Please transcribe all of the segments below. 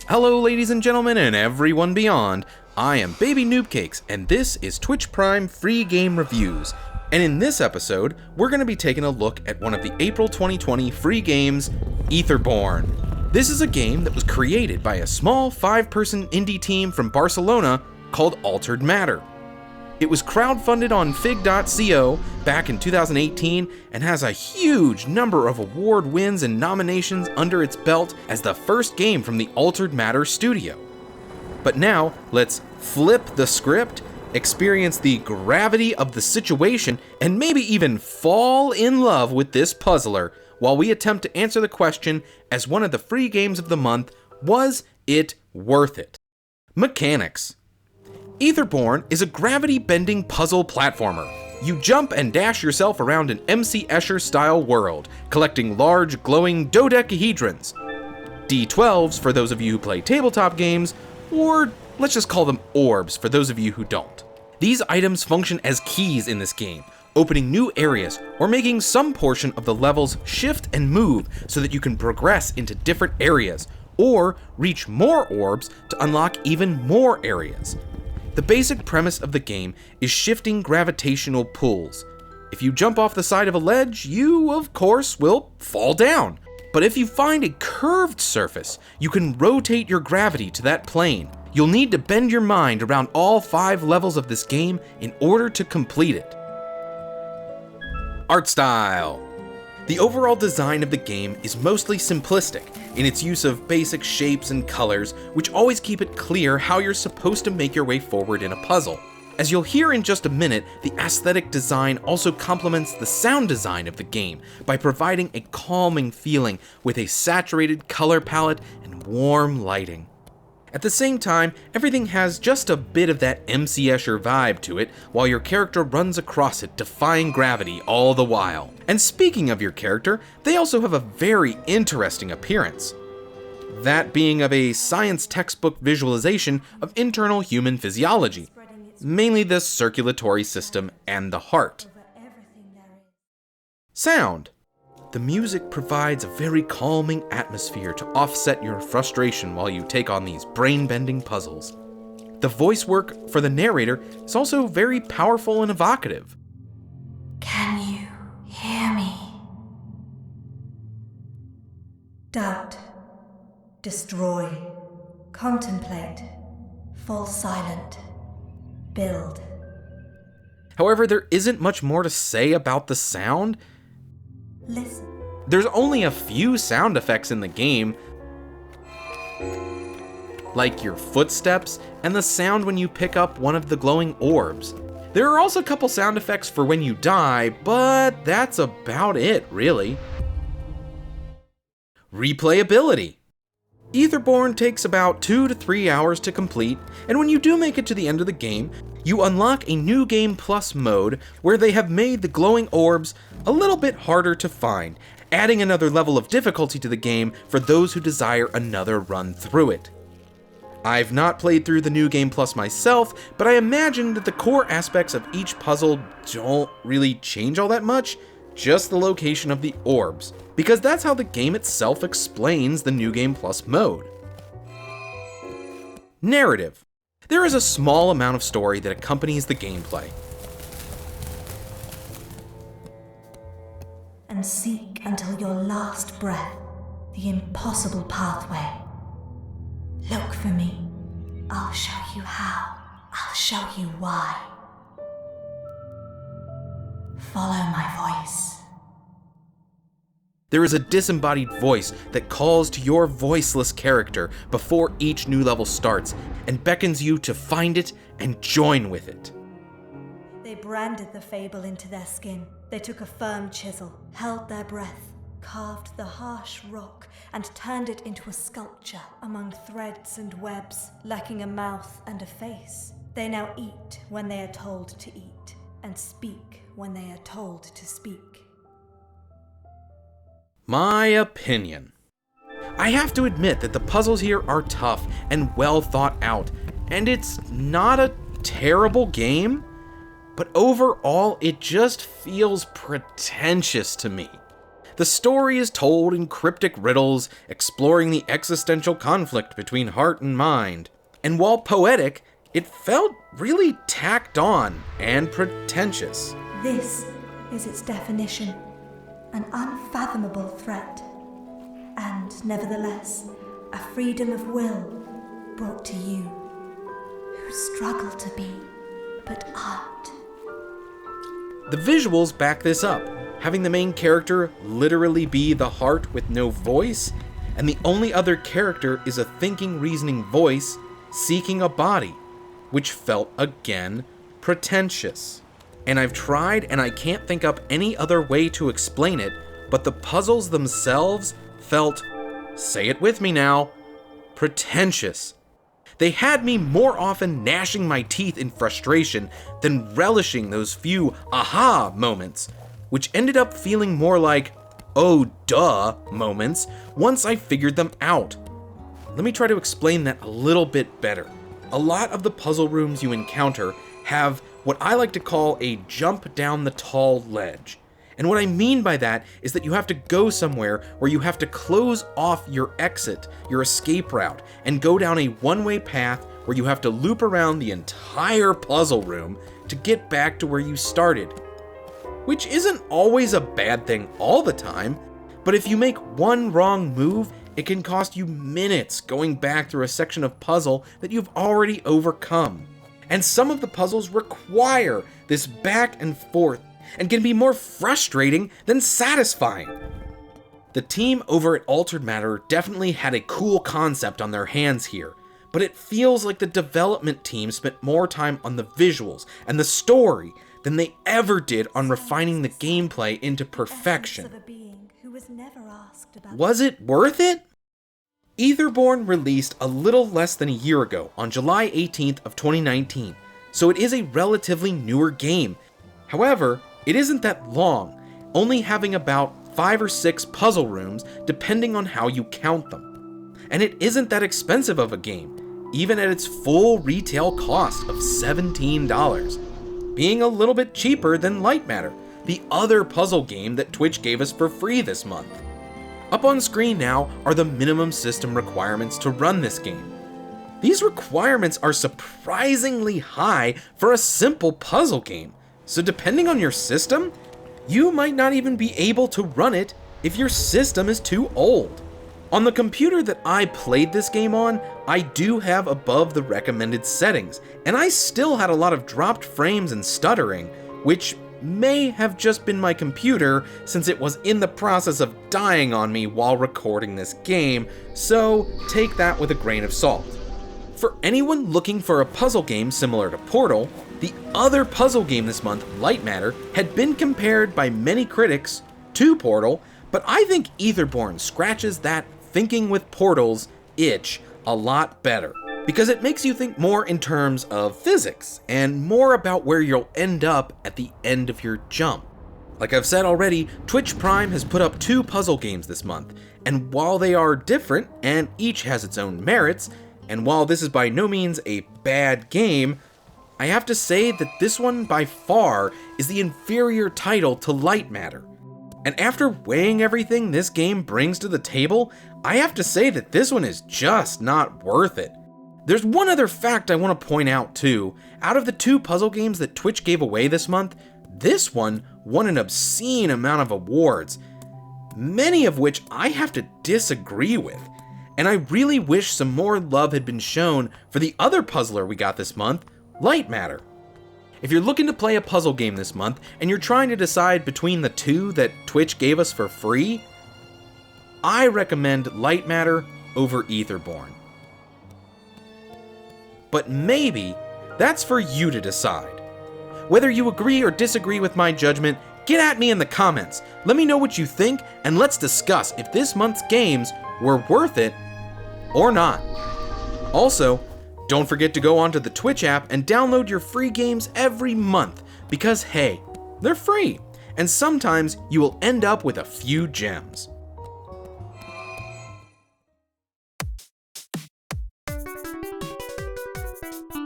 Hello ladies and gentlemen and everyone beyond, I am BabyNoobCakes and this is Twitch Prime Free Game Reviews. And in this episode, we're going to be taking a look at one of the April 2020 free games, Etherborn. This is a game that was created by a small 5-person indie team from Barcelona called Altered Matter. It was crowdfunded on fig.co back in 2018 and has a huge number of award wins and nominations under its belt as the first game from the Altered Matter studio. But now, let's flip the script, experience the gravity of the situation, and maybe even fall in love with this puzzler while we attempt to answer the question as one of the free games of the month, was it worth it? Mechanics. Etherborn is a gravity-bending puzzle platformer. You jump and dash yourself around an MC Escher-style world, collecting large, glowing dodecahedrons. D12s for those of you who play tabletop games, or let's just call them orbs for those of you who don't. These items function as keys in this game, opening new areas or making some portion of the levels shift and move so that you can progress into different areas, or reach more orbs to unlock even more areas. The basic premise of the game is shifting gravitational pulls. If you jump off the side of a ledge, you, of course, will fall down. But if you find a curved surface, you can rotate your gravity to that plane. You'll need to bend your mind around all 5 levels of this game in order to complete it. Art style. The overall design of the game is mostly simplistic in its use of basic shapes and colors, which always keep it clear how you're supposed to make your way forward in a puzzle. As you'll hear in just a minute, the aesthetic design also complements the sound design of the game by providing a calming feeling with a saturated color palette and warm lighting. At the same time, everything has just a bit of that MC Escher vibe to it, while your character runs across it, defying gravity all the while. And speaking of your character, they also have a very interesting appearance. That being of a science textbook visualization of internal human physiology, mainly the circulatory system and the heart. Sound. The music provides a very calming atmosphere to offset your frustration while you take on these brain-bending puzzles. The voice work for the narrator is also very powerful and evocative. Can you hear me? Doubt, destroy, contemplate, fall silent, build. However, there isn't much more to say about the sound. Listen. There's only a few sound effects in the game, like your footsteps and the sound when you pick up one of the glowing orbs. There are also a couple sound effects for when you die, but that's about it, really. Replayability. Etherborn takes about 2 to 3 hours to complete, and when you do make it to the end of the game, you unlock a New Game Plus mode where they have made the glowing orbs a little bit harder to find, adding another level of difficulty to the game for those who desire another run through it. I've not played through the New Game Plus myself, but I imagine that the core aspects of each puzzle don't really change all that much, just the location of the orbs, because that's how the game itself explains the New Game Plus mode. Narrative. There is a small amount of story that accompanies the gameplay. And seek until your last breath the impossible pathway. Look for me. I'll show you how. I'll show you why. Follow my voice. There is a disembodied voice that calls to your voiceless character before each new level starts and beckons you to find it and join with it. They branded the fable into their skin. They took a firm chisel, held their breath, carved the harsh rock, and turned it into a sculpture among threads and webs, lacking a mouth and a face. They now eat when they are told to eat, and speak when they are told to speak. My opinion. I have to admit that the puzzles here are tough and well thought out, and it's not a terrible game, but overall it just feels pretentious to me. The story is told in cryptic riddles, exploring the existential conflict between heart and mind. And while poetic, it felt really tacked on and pretentious. This is its definition, an unfathomable threat, and nevertheless, a freedom of will brought to you, who struggle to be, but aren't. The visuals back this up, having the main character literally be the heart with no voice, and the only other character is a thinking, reasoning voice seeking a body, which felt, again, pretentious. And I've tried and I can't think up any other way to explain it, but the puzzles themselves felt, say it with me now, pretentious. They had me more often gnashing my teeth in frustration than relishing those few aha moments, which ended up feeling more like, oh duh moments once I figured them out. Let me try to explain that a little bit better. A lot of the puzzle rooms you encounter have what I like to call a jump down the tall ledge. And what I mean by that is that you have to go somewhere where you have to close off your exit, your escape route, and go down a one-way path where you have to loop around the entire puzzle room to get back to where you started. Which isn't always a bad thing all the time, but if you make one wrong move, it can cost you minutes going back through a section of puzzle that you've already overcome. And some of the puzzles require this back and forth and can be more frustrating than satisfying. The team over at Altered Matter definitely had a cool concept on their hands here, but it feels like the development team spent more time on the visuals and the story than they ever did on refining the gameplay into perfection. Was it worth it? Etherborn released a little less than a year ago on July 18th of 2019, so it is a relatively newer game. However, it isn't that long, only having about 5 or 6 puzzle rooms depending on how you count them. And it isn't that expensive of a game, even at its full retail cost of $17, being a little bit cheaper than Light Matter, the other puzzle game that Twitch gave us for free this month. Up on screen now are the minimum system requirements to run this game. These requirements are surprisingly high for a simple puzzle game, so depending on your system, you might not even be able to run it if your system is too old. On the computer that I played this game on, I do have above the recommended settings, and I still had a lot of dropped frames and stuttering, which may have just been my computer since it was in the process of dying on me while recording this game, so take that with a grain of salt. For anyone looking for a puzzle game similar to Portal, the other puzzle game this month, Light Matter, had been compared by many critics to Portal, but I think Etherborn scratches that thinking with portals itch a lot better, because it makes you think more in terms of physics and more about where you'll end up at the end of your jump. Like I've said already, Twitch Prime has put up 2 puzzle games this month, and while they are different and each has its own merits, and while this is by no means a bad game, I have to say that this one by far is the inferior title to Light Matter. And after weighing everything this game brings to the table, I have to say that this one is just not worth it. There's one other fact I want to point out too. Out of the 2 puzzle games that Twitch gave away this month, this one won an obscene amount of awards, many of which I have to disagree with. And I really wish some more love had been shown for the other puzzler we got this month, Light Matter. If you're looking to play a puzzle game this month and you're trying to decide between the 2 that Twitch gave us for free, I recommend Light Matter over Etherborn. But maybe that's for you to decide. Whether you agree or disagree with my judgment, get at me in the comments. Let me know what you think, and let's discuss if this month's games were worth it or not. Also, don't forget to go onto the Twitch app and download your free games every month, because hey, they're free, and sometimes you will end up with a few gems.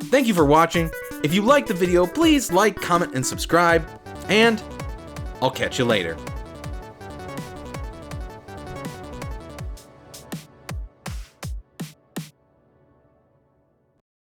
Thank you for watching. If you liked the video, please like, comment, and subscribe, and I'll catch you later.